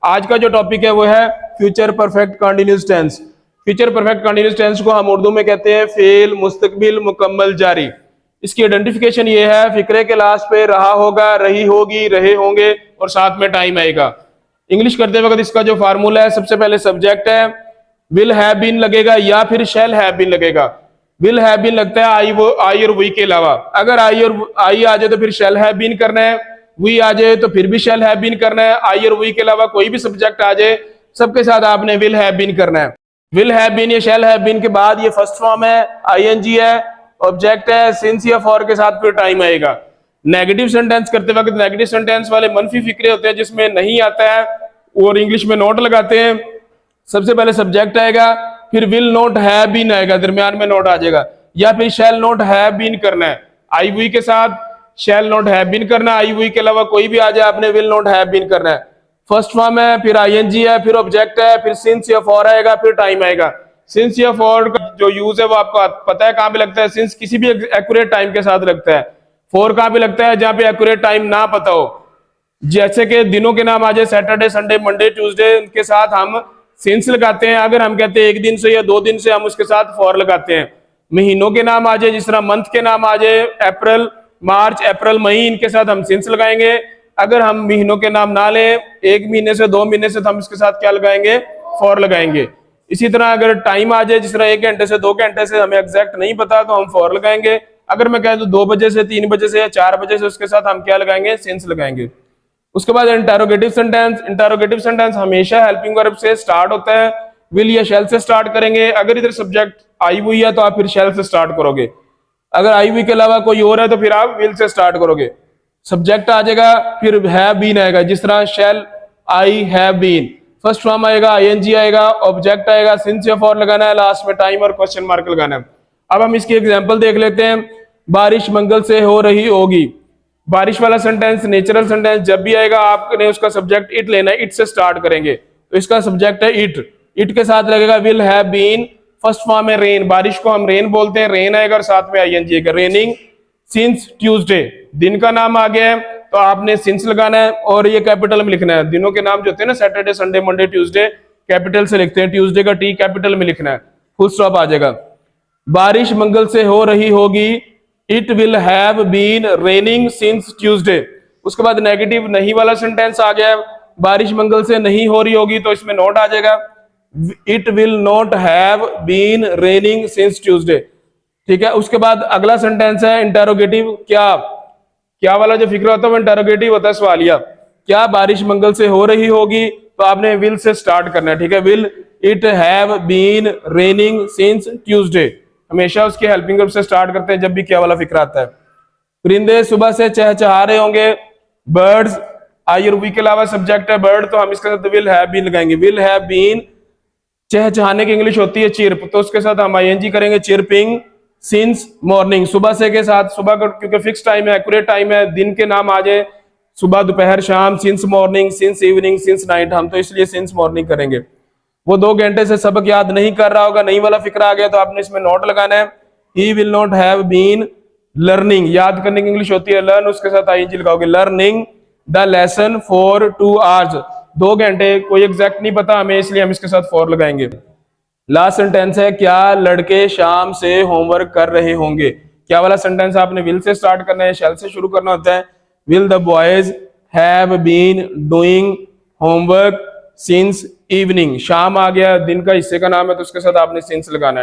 आज का जो टॉपिक है वो है future perfect continuous tense. Future perfect continuous tense को हम उर्दू में कहते हैं फेल, मुस्तकबिल, मुकम्मल, जारी। इसकी आइडेंटिफिकेशन ये है, फिक्रे के लास्ट पे रहा होगा, रही होगी, रहे होंगे और साथ में टाइम आएगा। इंग्लिश करते वक्त इसका जो फार्मूला है, सबसे पहले सब्जेक्ट है, विल हैव बीन लगेगा या फिर शैल हैव बीन लगेगा। विल हैव बीन लगता है आई और वी के अलावा। अगर आई आ जाए तो फिर शैल हैव बीन करना है, वी आ जाए तो फिर भी शैल हैव बीन करना है। आई और वी के अलावा कोई भी सब्जेक्ट आ जाए, सबके साथ आपने विल हैव बीन करना है। विल हैव बीन या शैल हैव बीन के बाद ये फर्स्ट फॉर्म है, आईएनजी है, ऑब्जेक्ट है, सिंस या फॉर के साथ फिर टाइम आएगा। नेगेटिव सेंटेंस करते वक्त नेगेटिव सेंटेंस वाले मनफी फिक्रे होते हैं जिसमें नहीं आता है और इंग्लिश में नोट लगाते हैं। सबसे पहले सब्जेक्ट आएगा, फिर विल नॉट हैव बीन आएगा, दरमियान में नोट आ जाएगा, या फिर शैल नॉट हैव बीन करना है। आई वी के साथ शैल नॉट हैव बीन करना है, आई वी के अलावा कोई भी आ जाए आपने विल नॉट हैव बीन करना है। फर्स्ट फॉर्म है, फिर आईएनजी है, फिर ऑब्जेक्ट है, फिर सिंस या फॉर आएगा, फिर टाइम आएगा। सिंस या फॉर का जो यूज है वो आपको पता है कहां पे लगता है। सिंस किसी भी एक्यूरेट टाइम के साथ लगता है। फॉर कहां पे लगता है, जहां पे एक्यूरेट टाइम ना पता हो। जैसे कि दिनों के नाम आ जाए, सैटरडे, संडे, मंडे, ट्यूसडे, उनके साथ हम सिंस लगाते हैं। अगर हम कहते हैं एक दिन से या 2 दिन से, हम उसके साथ फॉर लगाते हैं। महीनों के नाम आ जाए, जिस तरह मंथ के नाम आ जाए, अप्रैल, मार्च, अप्रैल, मई, इनके साथ हम सिंस लगाएंगे। अगर हम महीनों के नाम ना लें, 1 महीने से 2 महीने से, तो हम इसके साथ क्या लगाएंगे, फॉर लगाएंगे। इसी तरह अगर टाइम आ जाए, जिस तरह 1 घंटे से 2 घंटे से, हमें एग्जैक्ट नहीं पता तो हम फॉर लगाएंगे। अगर मैं कह दूं 2 बजे से 3 बजे से या 4 बजे से, उसके साथ हम क्या लगाएंगे, सिंस लगाएंगे। उसके बाद इंटरोगेटिव सेंटेंस। इंटरोगेटिव सेंटेंस हमेशा हेल्पिंग वर्ब से स्टार्ट होता है, विल या शैल से स्टार्ट करेंगे। अगर इधर सब्जेक्ट आई हुई है तो आप फिर शैल से स्टार्ट करोगे। अगर आई हुई के अलावा कोई और है तो फिर आप विल से स्टार्ट करोगे। सब्जेक्ट आ जाएगा, फिर हैव बीन आएगा, जिस तरह shall I have been. First form आएगा, आईएनजी आएगा, ऑब्जेक्ट आएगा, सिंस या फॉर लगाना है, लास्ट में टाइम और क्वेश्चन मार्क लगाना है। अब हम इसकी एग्जांपल देख लेते हैं। बारिश मंगल से हो रही होगी। बारिश वाला सेंटेंस नेचुरल सेंटेंस जब भी आएगा, आपने उसका सब्जेक्ट इट लेना है, इट से स्टार्ट करेंगे। तो इसका सब्जेक्ट है इट, इट के साथ लगेगा will have been. First form है रेन, बारिश को हम रेन बोलते हैं, रेन आएगा और साथ में आईएनजी आएगा। रेनिंग सिंस ट्यूसडे, दिन का नाम आ गया है तो आपने सिंस लगाना है और ये कैपिटल में लिखना है। दिनों के नाम जो होते हैं ना, Saturday, Sunday, Monday, Tuesday, capital से लिखते हैं। ट्यूसडे का टी कैपिटल में लिखना है, फुल स्टॉप आ जाएगा। बारिश मंगल से हो रही होगी, it will have been raining since Tuesday. उसके बाद नेगेटिव नहीं वाला सेंटेंस आ गया, बारिश मंगल से नहीं हो रही होगी, तो इसमें नोट आ जाएगा, it will not have been raining since Tuesday. ठीक है। उसके बाद अगला सेंटेंस है इंटरोगेटिव। क्या वाला जो फिक्र होता है वो इंटरोगेटिव होता है, सवालिया। क्या बारिश मंगल से हो रही होगी, तो आपने विल से स्टार्ट करना है। ठीक है। Will it have been raining since Tuesday, हमेशा उसके हेल्पिंग वर्ब से स्टार्ट करते हैं जब भी क्या वाला फिक्र आता है। परिंदे सुबह से चहचहा रहे होंगे। बर्ड्स आई और वी के अलावा सब्जेक्ट है बर्ड, तो हम इसके साथ विल हैव बीन लगाएंगे। विल हैव बीन, चहचहाने की इंग्लिश होती है चिर्प, तो उसके साथ हम आईएनजी करेंगे, चिर्पिंग सिंस मॉर्निंग। सुबह से के साथ, सुबह का क्योंकि फिक्स टाइम है, एक्यूरेट टाइम है, दिन के नाम आ जाए, सुबह, दोपहर, शाम, since morning, since evening, since night, हम तो इसलिए सिंस मॉर्निंग करेंगे। वो 2 घंटे से सबक याद नहीं कर रहा होगा, नहीं वाला फिक्र आ गया तो आपने इसमें नोट लगाना है। He will not have been learning, याद करने की इंग्लिश होती है लर्न, उसके साथ आईएनजी लगाओगे, learning the lesson for 2 hours, 2 घंटे, कोई एग्जैक्ट नहीं पता हमें, इसलिए हम इसके साथ फॉर लगाएंगे। लास्ट सेंटेंस है, क्या लड़के शाम से होमवर्क कर रहे होंगे। क्या वाला सेंटेंस आपने विल से स्टार्ट करना है, शैल से शुरू करना होता है। Will the boys have been doing homework since evening. शाम आ गया, दिन का हिस्से का नाम है, तो उसके साथ आपने सिंस लगाना है।